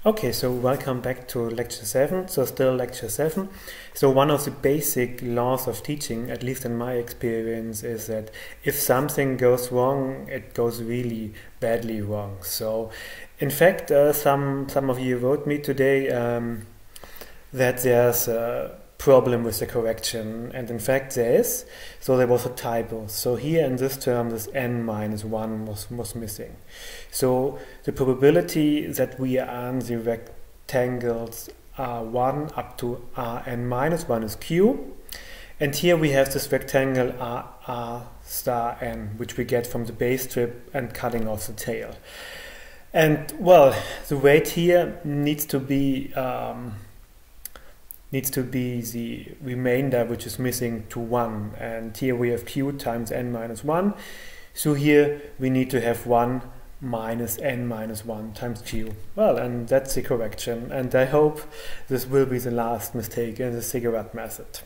Okay, so welcome back to lecture 7. So still lecture 7. So one of the basic laws of teaching, at least in my experience, is that if something goes wrong, it goes really badly wrong. So in fact, some of you wrote me today that there's a problem with the correction, and in fact there is. So there was a typo. So here in this term, this n minus 1 was missing. So the probability that we are on the rectangles R1 up to Rn minus 1 is Q, and here we have this rectangle R star n, which we get from the base strip and cutting off the tail. And well, the weight here needs to be the remainder which is missing to 1, and here we have Q times n minus 1, so here we need to have 1 minus n minus 1 times Q. Well, and that's the correction, and I hope this will be the last mistake in the cigarette method.